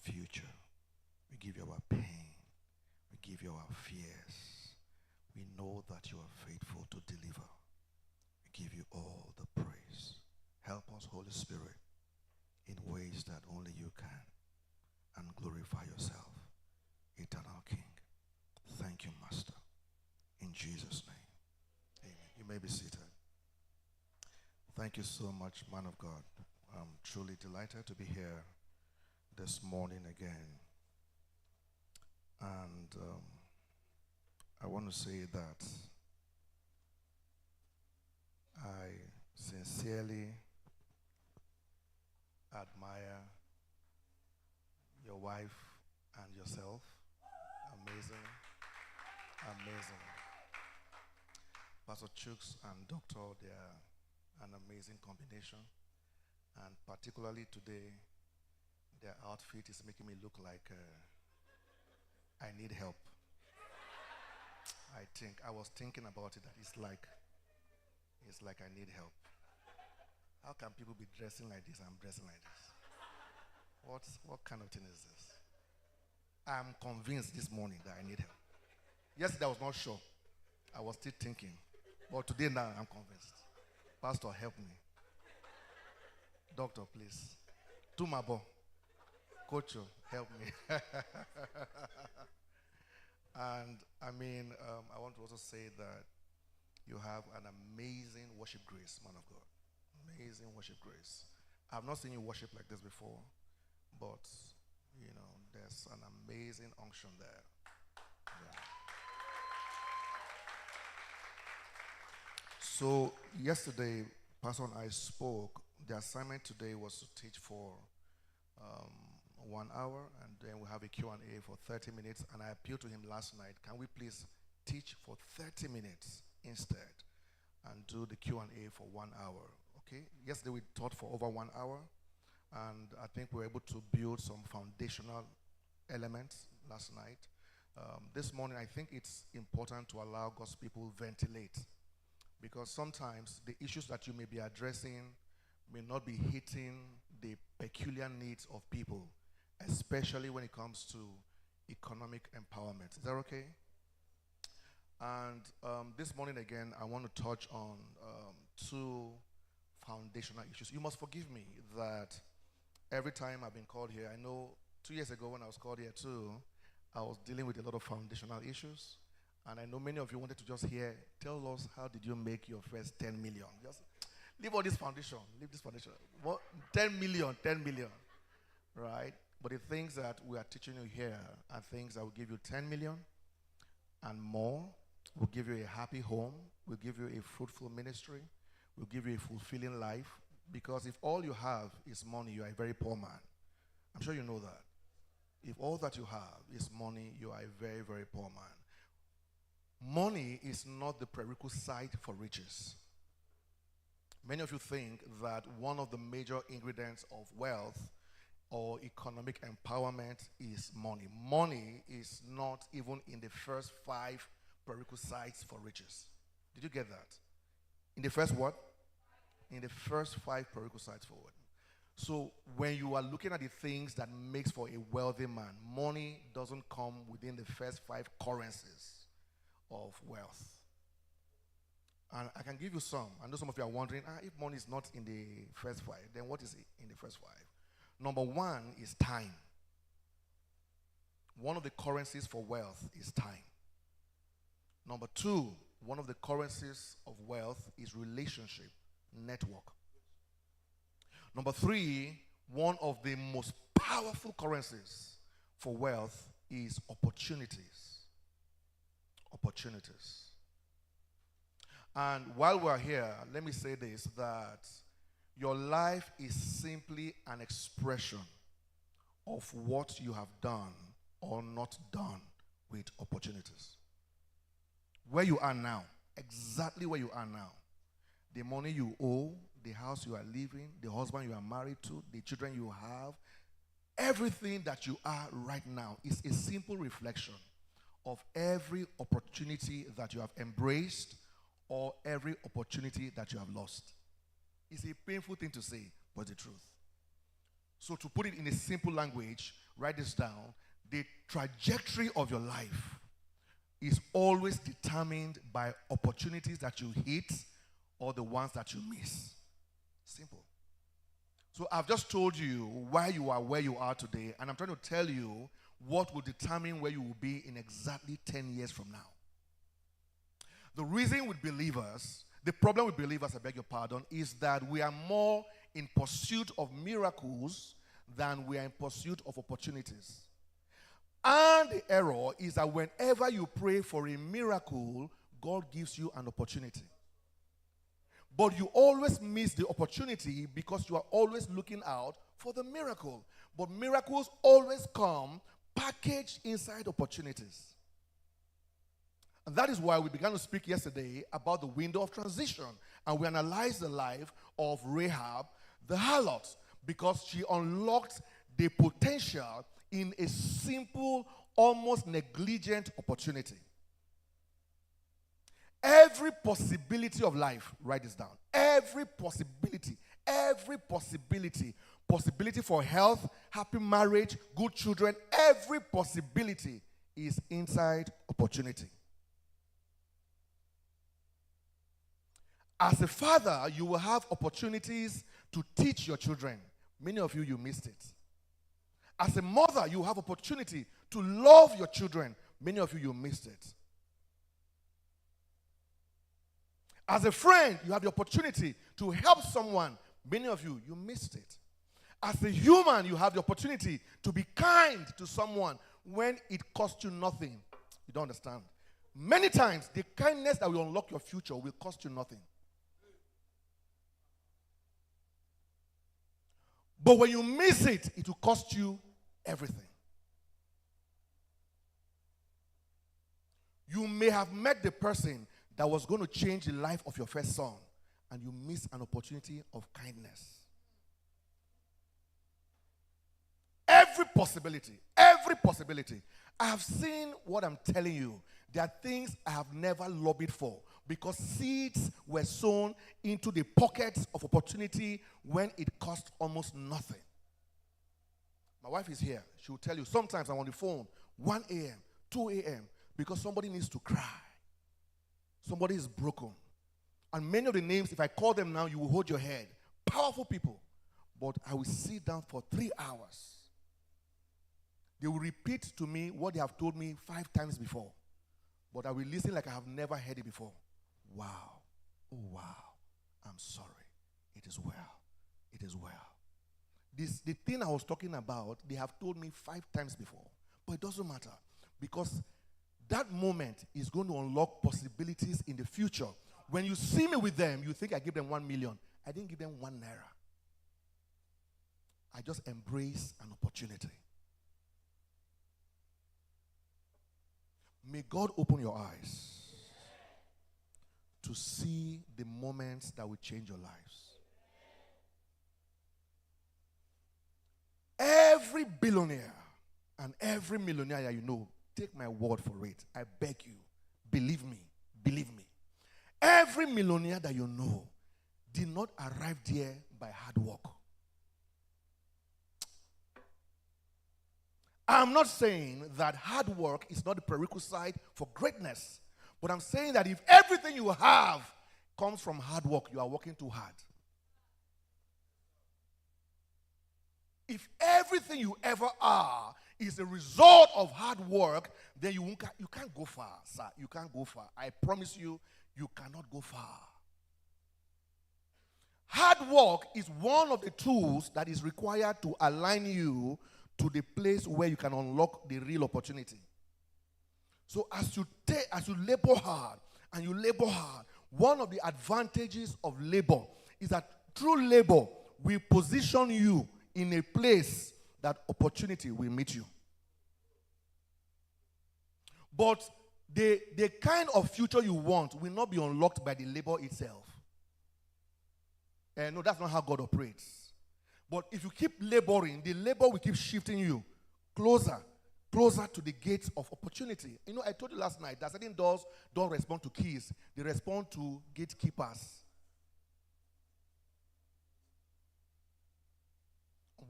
future. We give you our pain. We give you our fears. We know that you are faithful to deliver. We give you all the praise. Help us, Holy Spirit, in ways that only you can, and glorify yourself, eternal King. Thank you, Master. In Jesus' name. Amen. You may be seated. Thank you so much, man of God. I'm truly delighted to be here this morning again. And I want to say that I sincerely admire your wife and yourself. Amazing. Amazing. Pastor Chooks and Doctor, they are an amazing combination. And particularly today, their outfit is making me look like I need help. I was thinking about it, that it's like I need help. How can people be dressing like this and I'm dressing like this? What kind of thing is this? I'm convinced this morning that I need help. Yesterday I was not sure. I was still thinking. But today now I'm convinced. Pastor, help me. Doctor, please. Tumabo. Coach, help me. And I want to also say that you have an amazing worship grace, man of God. Amazing worship grace. I've not seen you worship like this before, but, there's an amazing unction there. Yeah. So, yesterday, Pastor and I spoke. The assignment today was to teach for 1 hour, and then we have a Q&A for 30 minutes. And I appealed to him last night, can we please teach for 30 minutes instead and do the Q&A for 1 hour? Okay. Yesterday we taught for over 1 hour, and I think we were able to build some foundational elements last night. This morning I think it's important to allow God's people ventilate, because sometimes the issues that you may be addressing may not be hitting the peculiar needs of people, especially when it comes to economic empowerment. Is that okay? And this morning again, I want to touch on two foundational issues. You must forgive me that every time I've been called here, I know 2 years ago when I was called here too, I was dealing with a lot of foundational issues. And I know many of you wanted to just hear, tell us, how did you make your first 10 million? Just leave all this foundation, leave this foundation. What? 10 million, right? But the things that we are teaching you here are things that will give you 10 million and more, will give you a happy home, will give you a fruitful ministry, will give you a fulfilling life. Because if all you have is money, you are a very poor man. I'm sure you know that. If all that you have is money, you are a very, very poor man. Money is not the prerequisite for riches. Many of you think that one of the major ingredients of wealth or economic empowerment is money. Money is not even in the first 5 prerequisites for riches. Did you get that? In the first what? In the first 5 prerequisites for what? So when you are looking at the things that makes for a wealthy man, money doesn't come within the first 5 currencies of wealth. And I can give you some. I know some of you are wondering, if money is not in the first 5, then what is it in the first 5? Number 1 is time. One of the currencies for wealth is time. Number 2, one of the currencies of wealth is relationship, network. Number 3, one of the most powerful currencies for wealth is opportunities. Opportunities. And while we're here, let me say this, that your life is simply an expression of what you have done or not done with opportunities. Where you are now, exactly where you are now, the money you owe, the house you are living, the husband you are married to, the children you have, everything that you are right now is a simple reflection of every opportunity that you have embraced or every opportunity that you have lost. It's a painful thing to say, but it's the truth. So to put it in a simple language, write this down. The trajectory of your life is always determined by opportunities that you hit or the ones that you miss. Simple. So I've just told you why you are where you are today, and I'm trying to tell you what will determine where you will be in exactly 10 years from now. The reason with believers, the problem with believers, I beg your pardon, is that we are more in pursuit of miracles than we are in pursuit of opportunities. And the error is that whenever you pray for a miracle, God gives you an opportunity. But you always miss the opportunity because you are always looking out for the miracle. But miracles always come packaged inside opportunities. And that is why we began to speak yesterday about the window of transition. And we analyzed the life of Rahab, the harlot, because she unlocked the potential in a simple, almost negligent opportunity. Every possibility of life, write this down. Every possibility for health, happy marriage, good children, every possibility is inside opportunity. As a father, you will have opportunities to teach your children. Many of you missed it. As a mother, you have opportunity to love your children. Many of you missed it. As a friend, you have the opportunity to help someone. Many of you missed it. As a human, you have the opportunity to be kind to someone when it costs you nothing. You don't understand. Many times, the kindness that will unlock your future will cost you nothing. But when you miss it, it will cost you everything. You may have met the person that was going to change the life of your first son, and you miss an opportunity of kindness. Every possibility. I have seen what I'm telling you. There are things I have never lobbied for because seeds were sown into the pockets of opportunity when it cost almost nothing. My wife is here. She will tell you, sometimes I'm on the phone, 1 a.m., 2 a.m., because somebody needs to cry. Somebody is broken. And many of the names, if I call them now, you will hold your head. Powerful people. But I will sit down for 3 hours. They will repeat to me what they have told me 5 times before. But I will listen like I have never heard it before. Wow. Oh, wow. I'm sorry. It is well. It is well. The thing I was talking about, they have told me 5 times before. But it doesn't matter. Because that moment is going to unlock possibilities in the future. When you see me with them, you think I gave them 1 million. I didn't give them 1 naira. I just embrace an opportunity. May God open your eyes to see the moments that will change your lives. Every billionaire and every millionaire that you know, take my word for it. I beg you. Believe me. Believe me. Every millionaire that you know did not arrive there by hard work. I'm not saying that hard work is not a prerequisite for greatness. But I'm saying that if everything you have comes from hard work, you are working too hard. If everything you ever are is a result of hard work, then you can't go far, sir. You can't go far. I promise you, you cannot go far. Hard work is one of the tools that is required to align you to the place where you can unlock the real opportunity. So as you labor hard, one of the advantages of labor is that through labor, we position you in a place that opportunity will meet you. But the kind of future you want will not be unlocked by the labor itself. No, that's not how God operates. But if you keep laboring, the labor will keep shifting you closer to the gates of opportunity. You know, I told you last night that certain doors don't respond to keys. They respond to gatekeepers.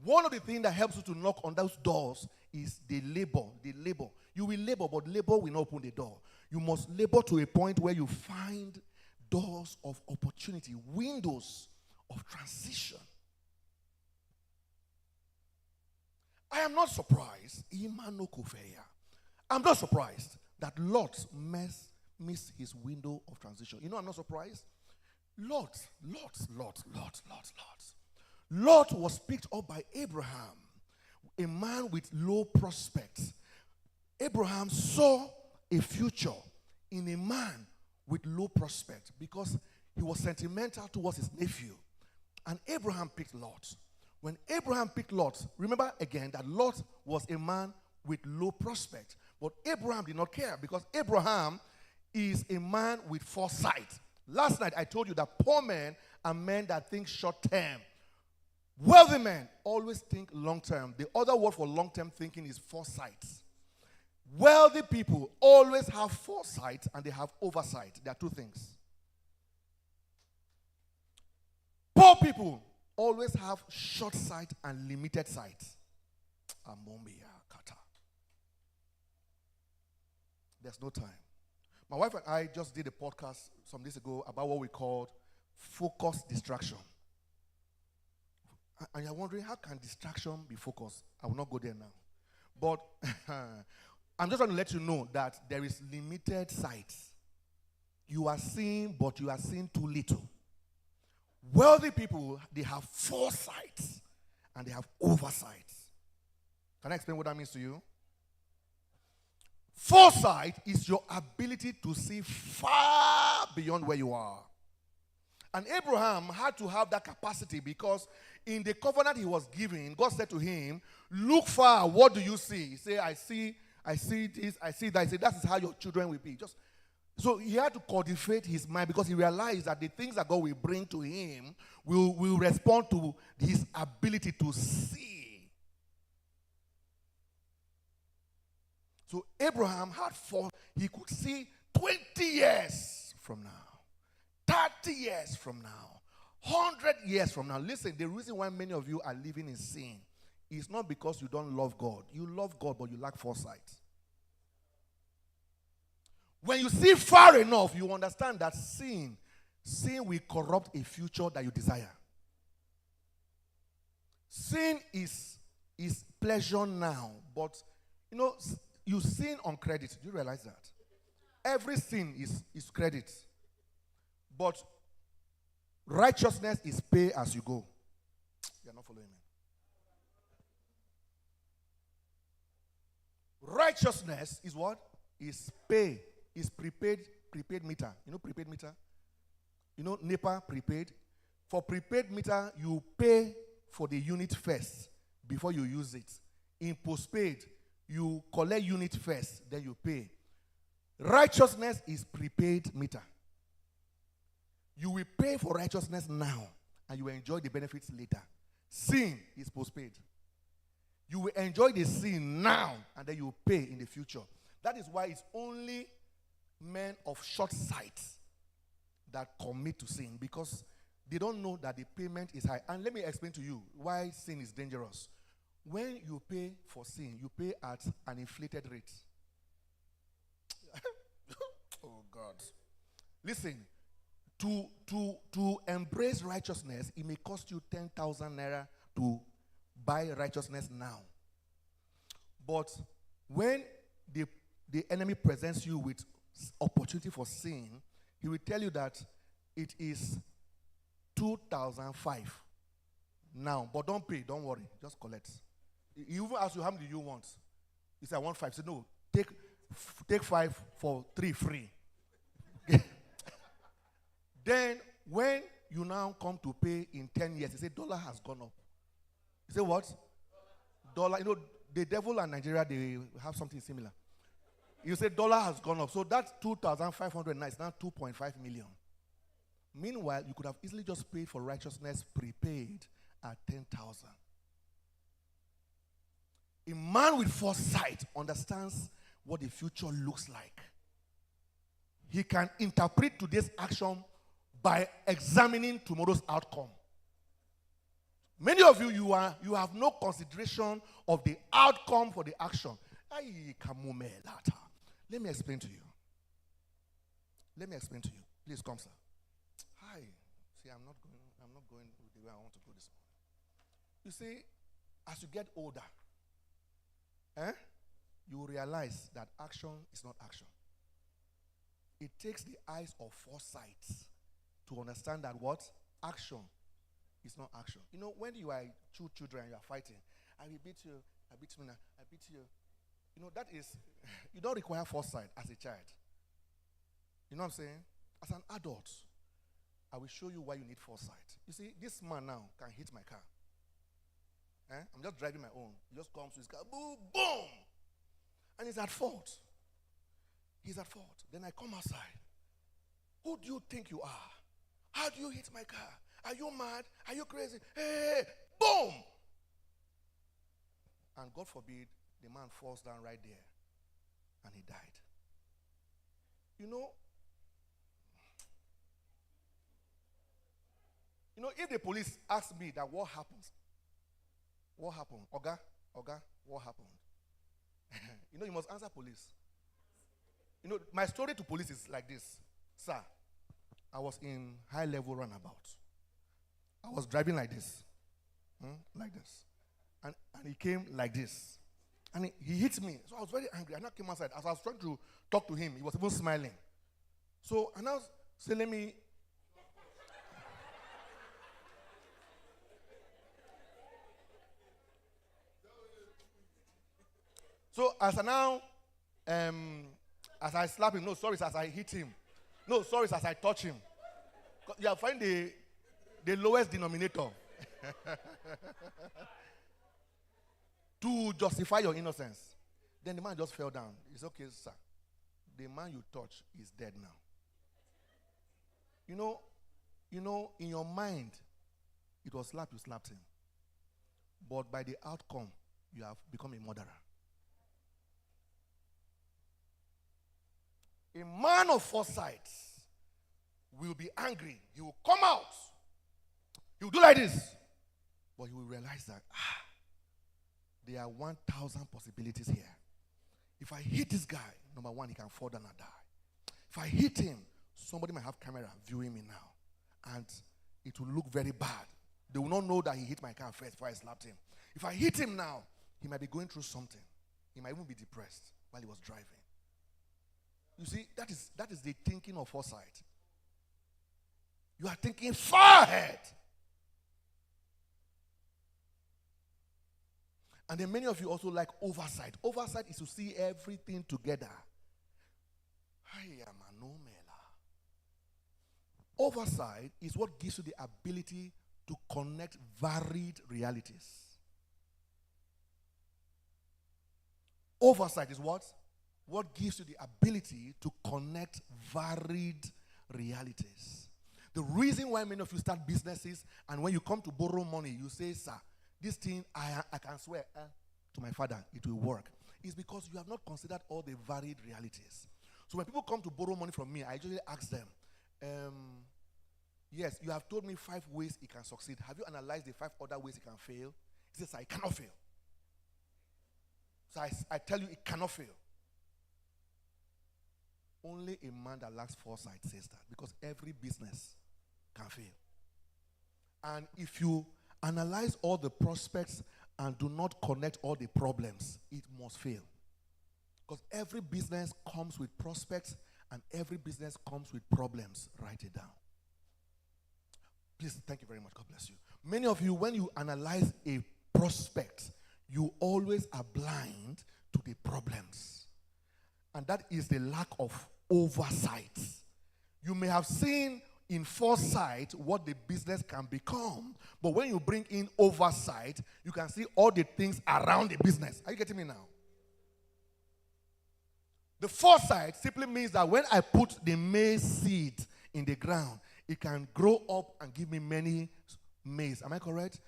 one of the things that helps you to knock on those doors is the labor. The labor. You will labor, but labor will not open the door. You must labor to a point where you find doors of opportunity, windows of transition. I am not surprised. I'm not surprised that Lot missed his window of transition. You know, I'm not surprised. Lot was picked up by Abraham, a man with low prospects. Abraham saw a future in a man with low prospects because he was sentimental towards his nephew. And Abraham picked Lot. When Abraham picked Lot, remember again that Lot was a man with low prospect. But Abraham did not care because Abraham is a man with foresight. Last night I told you that poor men are men that think short term. Wealthy men always think long term. The other word for long term thinking is foresight. Wealthy people always have foresight and they have oversight. There are two things. Poor people always have short sight and limited sight. There's no time. My wife and I just did a podcast some days ago about what we called focus distraction. And you're wondering, how can distraction be focused? I will not go there now. But I'm just trying to let you know that there is limited sight. You are seeing, but you are seeing too little. Wealthy people, they have foresight and they have oversight. Can I explain what that means to you? Foresight is your ability to see far beyond where you are. And Abraham had to have that capacity because in the covenant he was given, God said to him, look far, what do you see? He said, I see this, I see that. He said, that is how your children will be. So he had to cultivate his mind because he realized that the things that God will bring to him will respond to his ability to see. So Abraham he could see 20 years from now, 30 years from now, 100 years from now. Listen, the reason why many of you are living in sin is not because you don't love God. You love God, but you lack foresight. When you see far enough, you understand that sin will corrupt a future that you desire. Sin is pleasure now, but you sin on credit. Do you realize that? Every sin is credit. But righteousness is pay as you go. You're not following me. Righteousness is what? Is pay. Is prepaid meter. You know prepaid meter? You know NEPA prepaid? For prepaid meter, you pay for the unit first before you use it. In postpaid, you collect unit first, then you pay. Righteousness is prepaid meter. You will pay for righteousness now, and you will enjoy the benefits later. Sin is postpaid. You will enjoy the sin now, and then you will pay in the future. That is why it's only men of short sight that commit to sin, because they don't know that the payment is high. And let me explain to you why sin is dangerous. When you pay for sin, you pay at an inflated rate. Oh God. Listen, to embrace righteousness, it may cost you 10,000 naira to buy righteousness now. But when the enemy presents you with opportunity for sin, he will tell you that it is 2,005 now. But don't pay, don't worry, just collect. He even asks you, how many do you want? He said, I want 5. He said, no, take 5 for 3 free. Then when you now come to pay in 10 years, he said, dollar has gone up. He said, what? Dollar, the devil and Nigeria, they have something similar. You say dollar has gone up. So that 2,500 now is now 2.5 million. Meanwhile, you could have easily just paid for righteousness prepaid at 10,000. A man with foresight understands what the future looks like. He can interpret today's action by examining tomorrow's outcome. Many of you, you have no consideration of the outcome for the action. Let me explain to you. Please come, sir. Hi. See, I'm not going the way I want to go this morning. You see, as you get older, you will realize that action is not action. It takes the eyes of foresight to understand that what? Action is not action. You know, when you are two children and you are fighting, I will beat you, I beat you, I beat you. You know, that is, you don't require foresight as a child. You know what I'm saying? As an adult, I will show you why you need foresight. You see, this man now can hit my car. I'm just driving my own. He just comes to his car, boom, boom. And he's at fault. He's at fault. Then I come outside. Who do you think you are? How do you hit my car? Are you mad? Are you crazy? Hey, boom! And God forbid, the man falls down right there. And he died. You know, if the police ask me that what happens? What happened? Oga, what happened? You must answer police. My story to police is like this. Sir, I was in high-level runabout. I was driving like this. Like this. And he came like this. And he hit me. So I was very angry. And I came outside. As I was trying to talk to him, he was even smiling. So I now say, let me... So as I slap him, no, sorry, as I hit him. No, sorry, as I touch him. You have find the lowest denominator. To justify your innocence. Then the man just fell down. It's okay, sir. The man you touch is dead now. In your mind, it was slap, you slapped him. But by the outcome, you have become a murderer. A man of foresight will be angry. He will come out. He will do like this. But he will realize that, there are 1,000 possibilities here. If I hit this guy, number one, he can fall down and die. If I hit him, somebody might have camera viewing me now. And it will look very bad. They will not know that he hit my car first before I slapped him. If I hit him now, he might be going through something. He might even be depressed while he was driving. You see, that is the thinking of foresight. You are thinking far ahead. And then many of you also like oversight. Oversight is to see everything together. Oversight is what gives you the ability to connect varied realities. Oversight is what? What gives you the ability to connect varied realities. The reason why many of you start businesses and when you come to borrow money, you say, sir, this thing I can swear to my father, it will work. It's because you have not considered all the varied realities. So when people come to borrow money from me, I usually ask them, yes, you have told me 5 ways it can succeed. Have you analyzed the 5 other ways it can fail? He says, I cannot fail. So I tell you, it cannot fail. Only a man that lacks foresight says that, because every business can fail. And if you analyze all the prospects and do not connect all the problems, it must fail. Because every business comes with prospects and every business comes with problems. Write it down. Please, thank you very much. God bless you. Many of you, when you analyze a prospect, you always are blind to the problems. And that is the lack of oversight. You may have seen in foresight what the business can become. But when you bring in oversight, you can see all the things around the business. Are you getting me now? The foresight simply means that when I put the maize seed in the ground, it can grow up and give me many maize. Am I correct?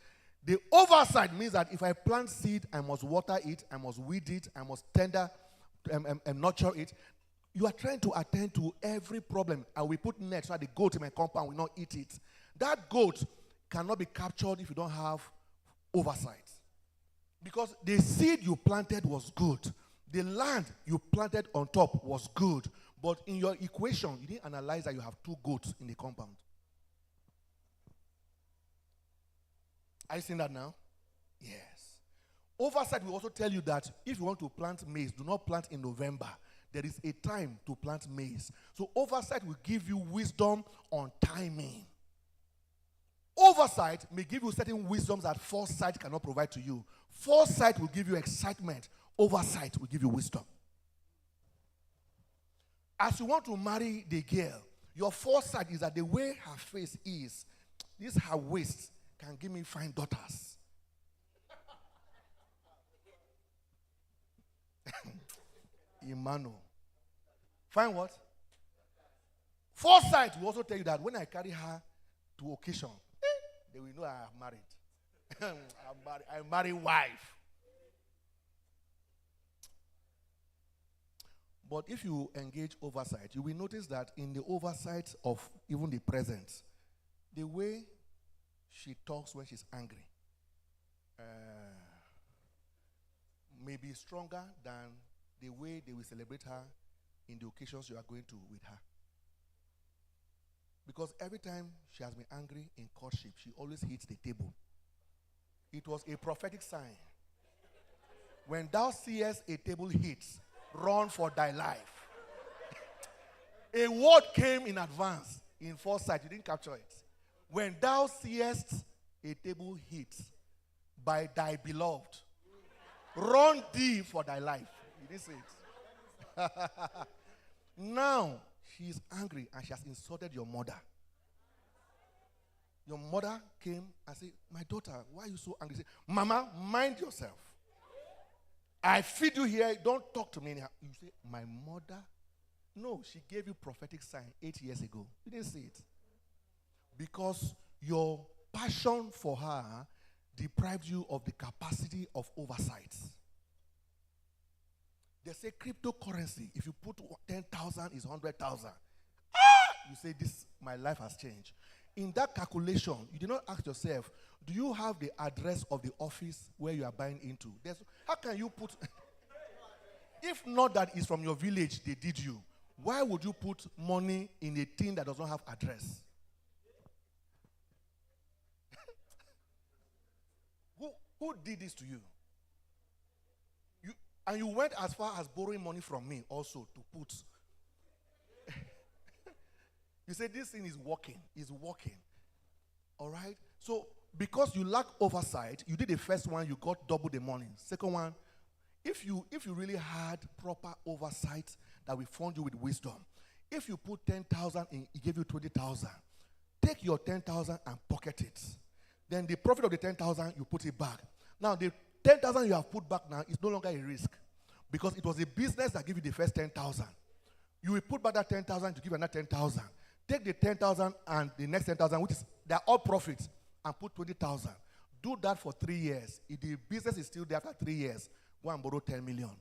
The oversight means that if I plant seed, I must water it, I must weed it, I must tender and nurture it. You are trying to attend to every problem. I will put nets so that the goat in my compound will not eat it. That goat cannot be captured if you don't have Oversight. Because the seed you planted was good. The land you planted on top was good. But in your equation, you didn't analyze that you have 2 goats in the compound. Are you seeing that now? Yes. Oversight will also tell you that if you want to plant maize, do not plant in November. There is a time to plant maize. So oversight will give you wisdom on timing. Oversight may give you certain wisdoms that foresight cannot provide to you. Foresight will give you excitement. Oversight will give you wisdom. As you want to marry the girl, your foresight is that the way her face is, this her waist can give me fine daughters. Emmanuel. Fine what? Foresight will also tell you that when I carry her to occasion, they will know I have married. I'm married wife. But if you engage oversight, you will notice that in the oversight of even the present, the way she talks when she's angry may be stronger than the way they will celebrate her in the occasions you are going to with her. Because every time she has been angry in courtship, she always hits the table. It was a prophetic sign. When thou seest a table hits, run for thy life. A word came in advance, in foresight. You didn't capture it. When thou seest a table hit by thy beloved, run thee for thy life. You didn't say it. Now, she is angry and she has insulted your mother. Your mother came and said, my daughter, why are you so angry? Say, Mama, mind yourself. I feed you here. Don't talk to me anyhow. You say, my mother? No, she gave you prophetic sign 8 years ago. You didn't see it. Because your passion for her deprived you of the capacity of oversight. They say cryptocurrency, if you put 10,000 is 100,000. You say, this, my life has changed. In that calculation, you did not ask yourself, do you have the address of the office where you are buying into? How can you put, if not that it's from your village, they did you, why would you put money in a thing that does not have address? Who did this to you? And you went as far as borrowing money from me also to put. You say this thing is working. It's working. All right? So, because you lack oversight, you did the first one, you got double the money. Second one, if you really had proper oversight that will fund you with wisdom, if you put 10,000 in, it gave you 20,000. Take your 10,000 and pocket it. Then the profit of the 10,000, you put it back. Now, the 10,000 you have put back now is no longer a risk because it was a business that gave you the first 10,000. You will put back that 10,000 to give another 10,000. Take the 10,000 and the next 10,000, which is they're all profits, and put 20,000. Do that for 3 years. If the business is still there after 3 years, go and borrow 10 million.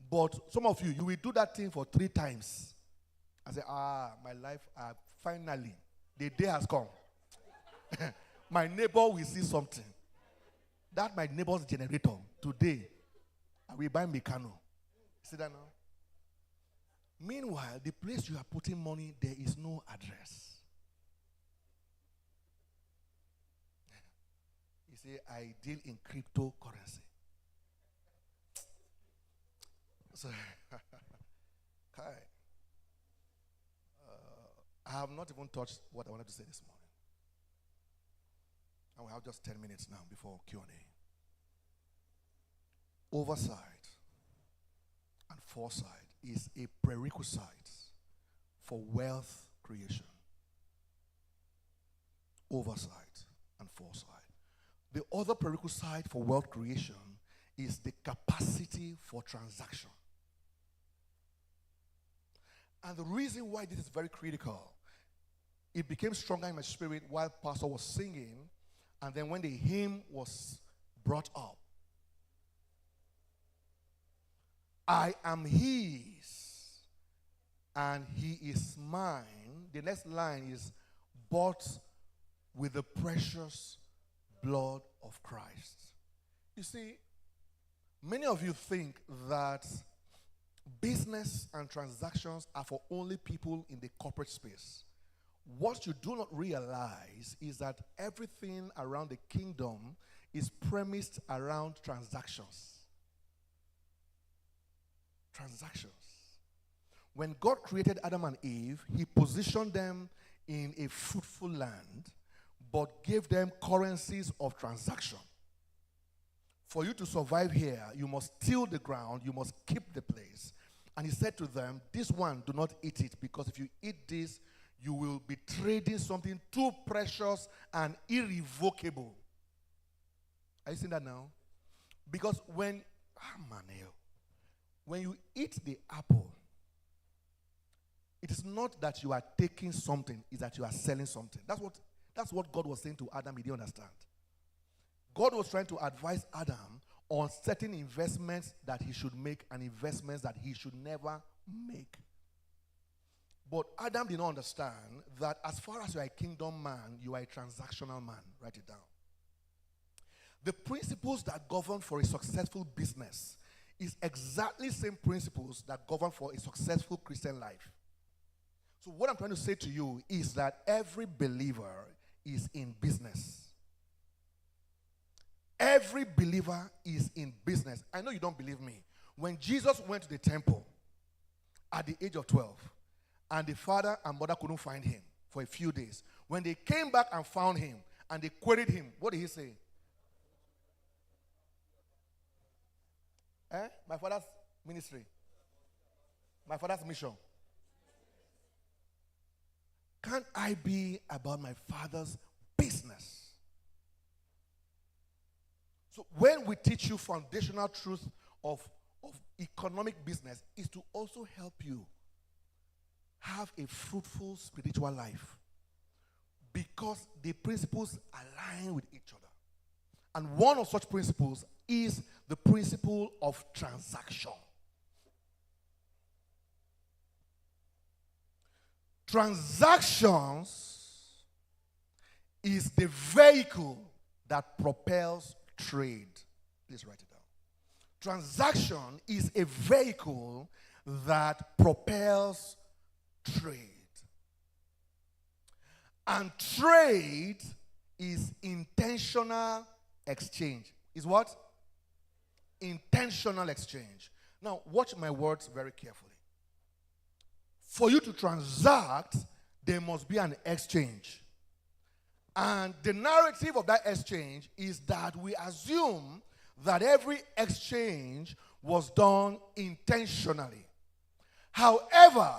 But some of you will do that thing for 3 times. I say, my life, finally, the day has come. My neighbor will see something. That my neighbor's generator today, I will buy Meccano. See that now? Meanwhile, the place you are putting money, there is no address. You say, I deal in cryptocurrency. So, I have not even touched what I wanted to say this morning. And we have just 10 minutes now before Q&A. Oversight and foresight is a prerequisite for wealth creation. Oversight and foresight. The other prerequisite for wealth creation is the capacity for transaction. And the reason why this is very critical, it became stronger in my spirit while Pastor was singing, and then when the hymn was brought up. I am his, and he is mine. The next line is, bought with the precious blood of Christ. You see, many of you think that business and transactions are for only people in the corporate space. What you do not realize is that everything around the kingdom is premised around transactions. Transactions. When God created Adam and Eve, he positioned them in a fruitful land, but gave them currencies of transaction. For you to survive here, you must till the ground, you must keep the place. And he said to them, this one, do not eat it, because if you eat this, you will be trading something too precious and irrevocable. Are you seeing that now? Because when you eat the apple, it is not that you are taking something, it's that you are selling something. That's what God was saying to Adam. He didn't understand. God was trying to advise Adam on certain investments that he should make and investments that he should never make. But Adam did not understand that as far as you are a kingdom man, you are a transactional man. Write it down. The principles that govern for a successful business is exactly the same principles that govern for a successful Christian life. So what I'm trying to say to you is that every believer is in business. Every believer is in business. I know you don't believe me. When Jesus went to the temple at the age of 12, and the father and mother couldn't find him for a few days, when they came back and found him, and they queried him, what did he say? My father's ministry. My father's mission. Can't I be about my father's business? So when we teach you foundational truth of economic business, is to also help you have a fruitful spiritual life, because the principles align with each other. And one of such principles is the principle of transaction. Transactions is the vehicle that propels trade. Please write it down. Transaction is a vehicle that propels trade. And trade is intentional exchange. Is what? Intentional exchange. Now, watch my words very carefully. For you to transact, there must be an exchange. And the narrative of that exchange is that we assume that every exchange was done intentionally. However,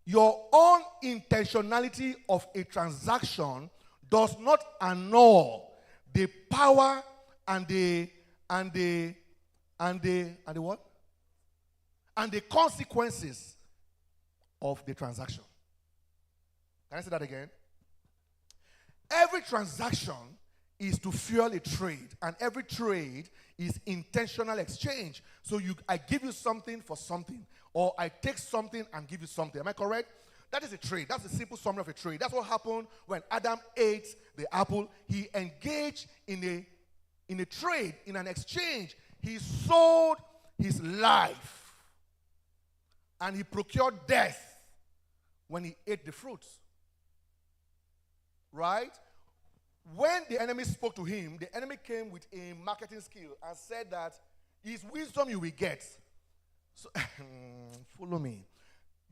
your own intentionality of a transaction does not annul the power and the what? And the consequences of the transaction. Can I say that again? Every transaction is to fuel a trade, and every trade is intentional exchange. So I give you something for something, or I take something and give you something. Am I correct? That is a trade. That's a simple summary of a trade. That's what happened when Adam ate the apple. He engaged in a trade, in an exchange. He sold his life, and he procured death when he ate the fruit. Right? When the enemy spoke to him, the enemy came with a marketing skill and said that it's wisdom you will get. So, follow me.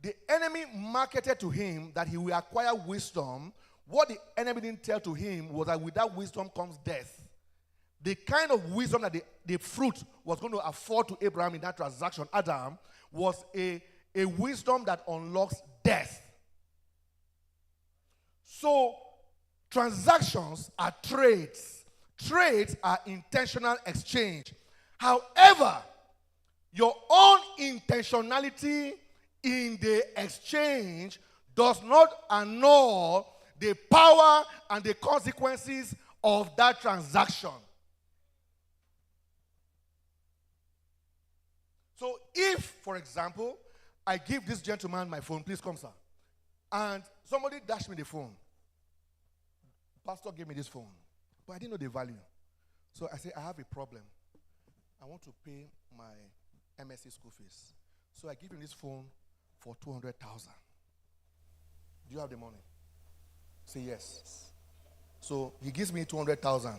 The enemy marketed to him that he will acquire wisdom. What the enemy didn't tell to him was that with that wisdom comes death. The kind of wisdom that the fruit was going to afford to Abraham in that transaction, Adam, was a wisdom that unlocks death. So, transactions are trades. Trades are intentional exchange. However, your own intentionality in the exchange does not annul the power and the consequences of that transaction. So if, for example, I give this gentleman my phone, please come, sir, and somebody dashed me the phone. Pastor gave me this phone, but I didn't know the value. So I said, I have a problem. I want to pay my MSc school fees. So I give him this phone for 200,000. Do you have the money? Say yes. So he gives me 200,000.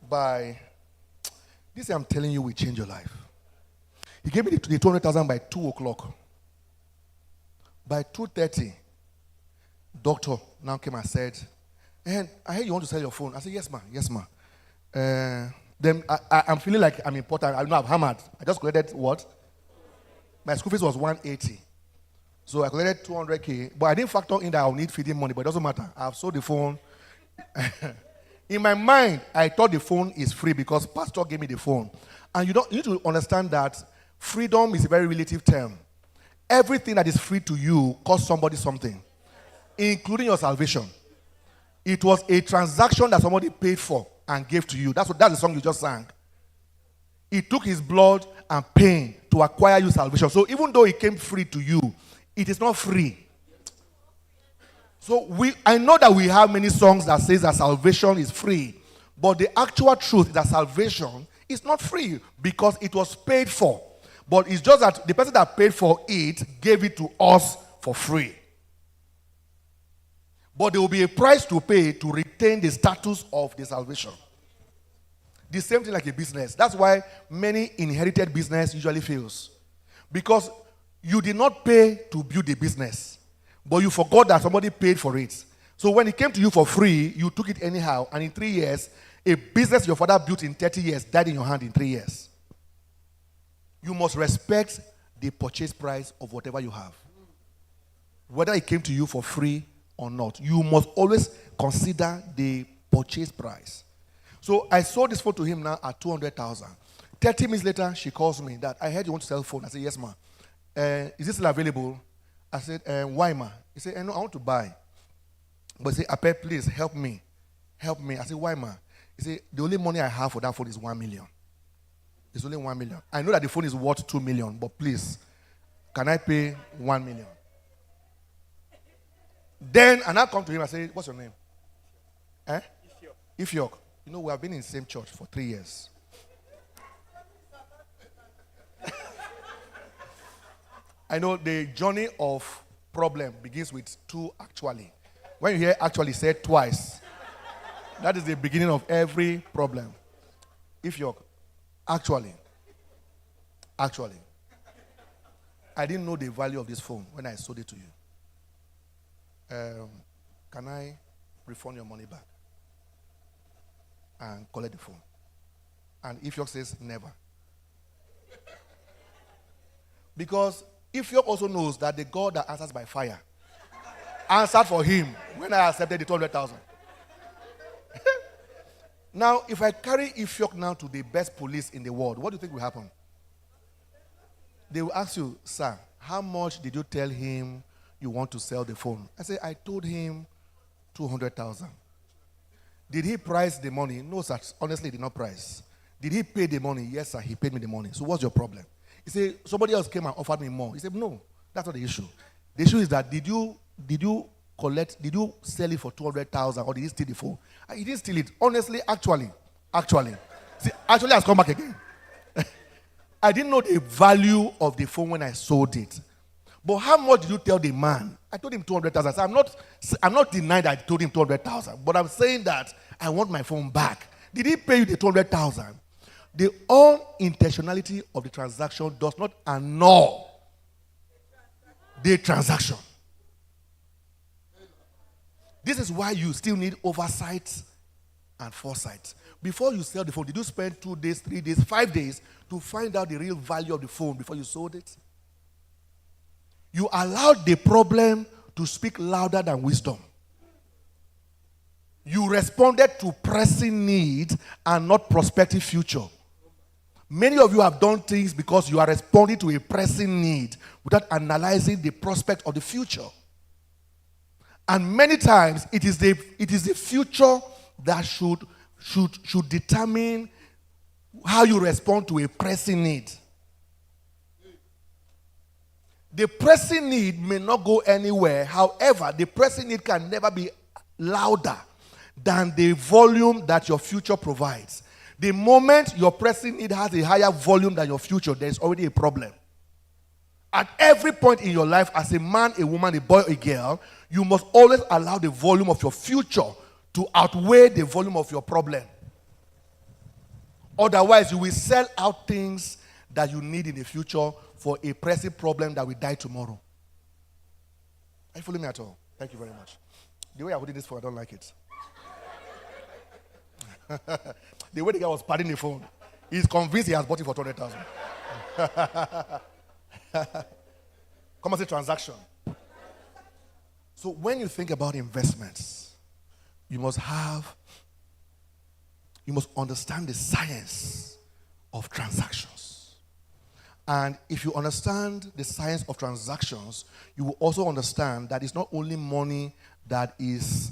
By this, I'm telling you, will change your life. He gave me the 200,000 by 2 o'clock. By 2:30, doctor now came and said, and I heard you want to sell your phone. I said, yes, ma. Yes, ma. Then I'm feeling like I'm important. I know I've hammered. I just collected what? My school fees was 180. So I collected 200K. But I didn't factor in that I'll need feeding money. But it doesn't matter. I've sold the phone. In my mind, I thought the phone is free because pastor gave me the phone. And you need to understand that freedom is a very relative term. Everything that is free to you costs somebody something, including your salvation. It was a transaction that somebody paid for and gave to you. That's the song you just sang. He took his blood and pain to acquire you salvation. So even though it came free to you, it is not free. So I know that we have many songs that says that salvation is free, but the actual truth is that salvation is not free because it was paid for. But it's just that the person that paid for it gave it to us for free. But there will be a price to pay to retain the status of the salvation. The same thing like a business. That's why many inherited business usually fails. Because you did not pay to build the business, but you forgot that somebody paid for it. So when it came to you for free, you took it anyhow. And in 3 years, a business your father built in 30 years died in your hand in 3 years. You must respect the purchase price of whatever you have. Whether it came to you for free or not, you must always consider the purchase price. So I sold this phone to him now at 200,000. 30 minutes later, she calls me that I heard you want to sell phone. I said, yes, ma. Is this still available? I said, why, ma? He said, no, I want to buy. But he said, Apeh, please help me. Help me. I said, why, ma? He said, the only money I have for that phone is 1 million. It's only 1 million. I know that the phone is worth 2 million, but please, can I pay 1 million? Then, and I come to him and say, what's your name? Ifyok. You know, we have been in the same church for 3 years. I know the journey of problem begins with 2 actually. When you hear actually said twice, that is the beginning of every problem. Ifyok, actually, I didn't know the value of this phone when I sold it to you. Can I refund your money back and collect the phone? And Ifyok says, never. Because Ifyok also knows that the God that answers by fire answered for him when I accepted the 200,000. Now, if I carry Ifyok now to the best police in the world, what do you think will happen? They will ask you, sir, how much did you tell him you want to sell the phone? I say, I told him 200,000. Did he price the money? No, sir. Honestly, he did not price. Did he pay the money? Yes, sir. He paid me the money. So what's your problem? He said, somebody else came and offered me more. He said, no, that's not the issue. The issue is that did you sell it for 200,000 or did he steal the phone? He didn't steal it. Honestly, actually. See, actually has come back again. I didn't know the value of the phone when I sold it. But how much did you tell the man? I told him 200,000. So I'm not denying that I told him 200,000. But I'm saying that I want my phone back. Did he pay you the 200,000? The unintentionality of the transaction does not annul the transaction. This is why you still need oversight and foresight. Before you sell the phone, did you spend 2 days, 3 days, 5 days to find out the real value of the phone before you sold it? You allowed the problem to speak louder than wisdom. You responded to pressing need and not prospective future. Many of you have done things because you are responding to a pressing need without analyzing the prospect of the future. And many times it is the future that should determine how you respond to a pressing need. The pressing need may not go anywhere. However, the pressing need can never be louder than the volume that your future provides. The moment your pressing need has a higher volume than your future, there's already a problem. At every point in your life, as a man, a woman, a boy, a girl, you must always allow the volume of your future to outweigh the volume of your problem. Otherwise, you will sell out things that you need in the future for a pressing problem that will die tomorrow. Are you following me at all? Thank you very much. The way I holding this phone, I don't like it. The way the guy was padding the phone, he's convinced he has bought it for 200,000. Come and say transaction. So when you think about investments, you must understand the science of transactions. And if you understand the science of transactions, you will also understand that it's not only money that is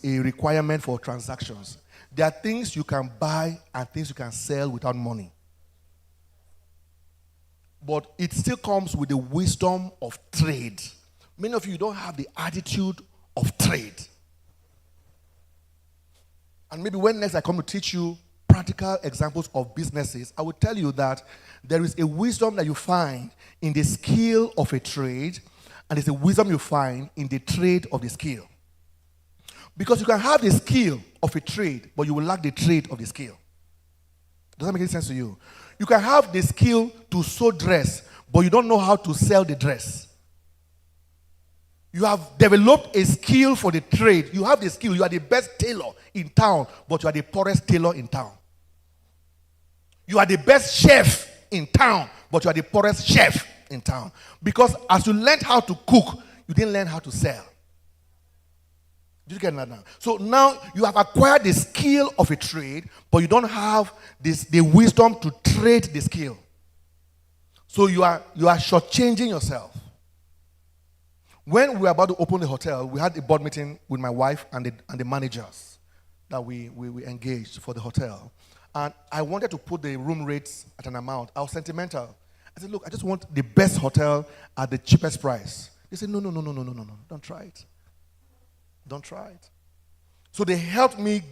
a requirement for transactions. There are things you can buy and things you can sell without money. But it still comes with the wisdom of trade. Many of you don't have the attitude of trade. And maybe when next I come to teach you practical examples of businesses, I will tell you that there is a wisdom that you find in the skill of a trade, and there's a wisdom you find in the trade of the skill. Because you can have the skill of a trade, but you will lack the trade of the skill. Does that make any sense to you? You can have the skill to sew dress, but you don't know how to sell the dress. You have developed a skill for the trade. You have the skill. You are the best tailor in town, but you are the poorest tailor in town. You are the best chef in town, but you are the poorest chef in town. Because as you learned how to cook, you didn't learn how to sell. Did you get that now? So now you have acquired the skill of a trade, but you don't have the wisdom to trade the skill. So you are shortchanging yourself. When we were about to open the hotel, we had a board meeting with my wife and the managers that we engaged for the hotel. And I wanted to put the room rates at an amount. I was sentimental. I said, look, I just want the best hotel at the cheapest price. They said, no, don't try it. Don't try it. So they helped me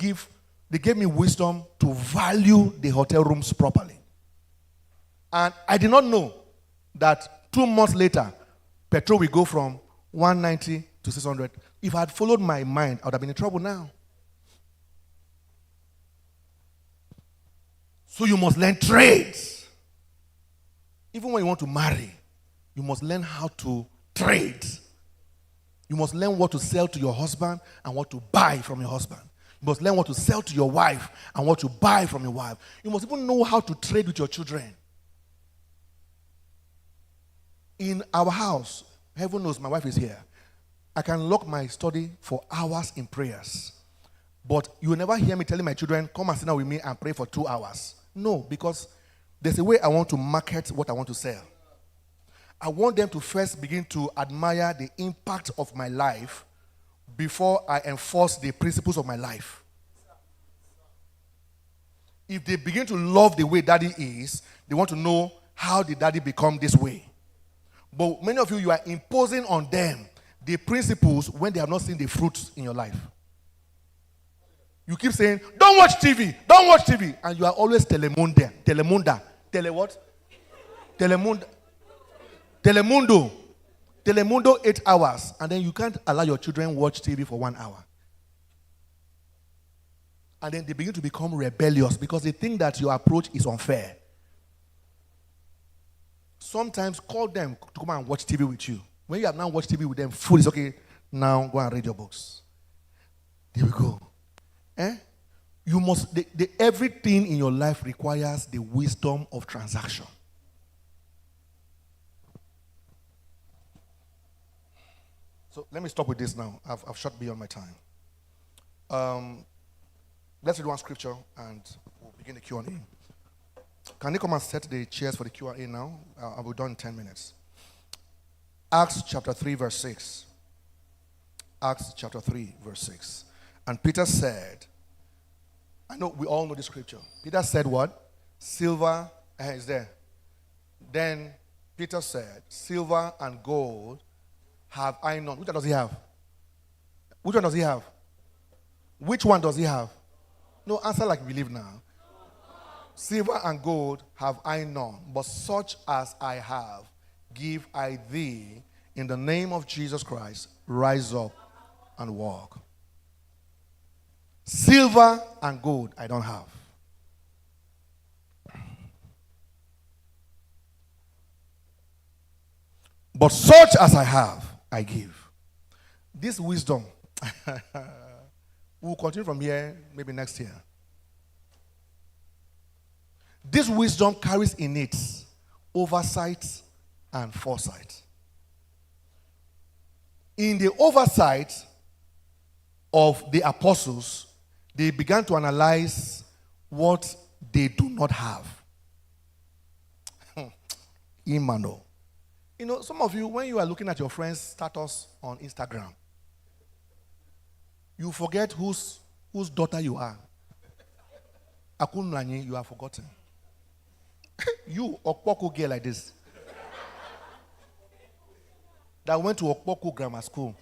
they gave me wisdom to value the hotel rooms properly. And I did not know that 2 months later, petrol will go from 190 to 600. If I had followed my mind, I would have been in trouble now. So you must learn trades. Even when you want to marry, you must learn how to trade. You must learn what to sell to your husband and what to buy from your husband. You must learn what to sell to your wife and what to buy from your wife. You must even know how to trade with your children. In our house, heaven knows my wife is here, I can lock my study for hours in prayers. But you will never hear me telling my children, come and sit down with me and pray for 2 hours. No, because there's a way I want to market what I want to sell. I want them to first begin to admire the impact of my life before I enforce the principles of my life. If they begin to love the way daddy is, they want to know how did daddy become this way. But many of you are imposing on them the principles when they have not seen the fruits in your life. You keep saying, don't watch TV, don't watch TV. And you are always Telemundo. Tele what? Telemundo 8 hours. And then you can't allow your children watch TV for 1 hour. And then they begin to become rebellious because they think that your approach is unfair. Sometimes call them to come and watch TV with you. When you have now watched TV with them, food is okay. Now go and read your books. There we go. You must, everything in your life requires the wisdom of transaction. So let me stop with this now. I've shot beyond my time. Let's read one scripture and we'll begin the Q&A. Can you come and set the chairs for the Q&A now? I'll be done in 10 minutes. Acts chapter 3 verse 6. Acts chapter 3 verse 6. And Peter said, I know we all know the scripture. Peter said what? Silver is there. Then Peter said, silver and gold have I none. Which one does he have? Which one does he have? Which one does he have? No, answer like we believe now. Silver and gold have I none, but such as I have, give I thee. In the name of Jesus Christ, rise up and walk. Silver and gold I don't have. But such as I have, I give. This wisdom, we'll continue from here maybe next year. This wisdom carries in it oversight and foresight. In the oversight of the apostles, they began to analyze what they do not have. Imano. You know, some of you, when you are looking at your friend's status on Instagram, you forget whose daughter you are. Akunlanyi, you are forgotten. You, Okpoko girl like this, that went to Okpoko grammar school.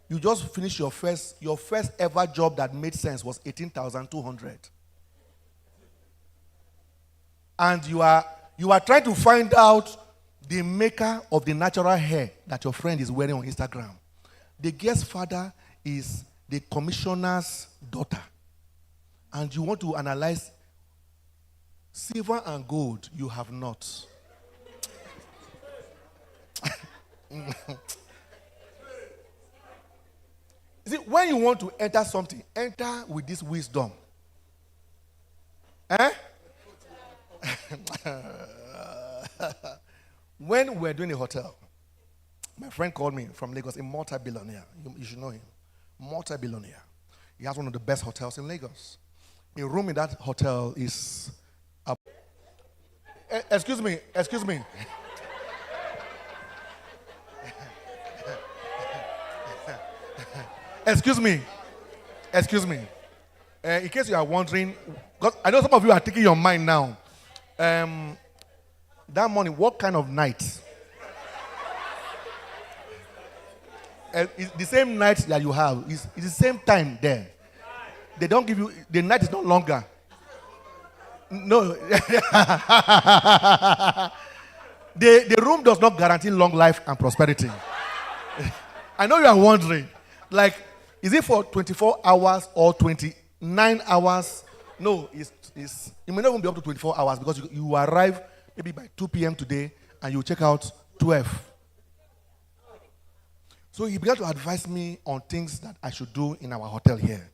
You just finished your first ever job that made sense was 18,200. And you are trying to find out the maker of the natural hair that your friend is wearing on Instagram. The guest father is the commissioner's daughter. And you want to analyze silver and gold you have not. See, when you want to enter something, enter with this wisdom. When we're doing a hotel, my friend called me from Lagos, a multi-billionaire. You should know him. Multi-billionaire. He has one of the best hotels in Lagos. A room in that hotel is... Excuse me. Excuse me. In case you are wondering, because I know some of you are taking your mind now. That morning, what kind of night? It's the same night that you have. It's the same time there. They don't give you, the night is not longer. No. The room does not guarantee long life and prosperity. I know you are wondering, like, is it for 24 hours or 29 hours? No, it may not even be up to 24 hours because you arrive maybe by 2 p.m. today and you check out 12. So he began to advise me on things that I should do in our hotel here.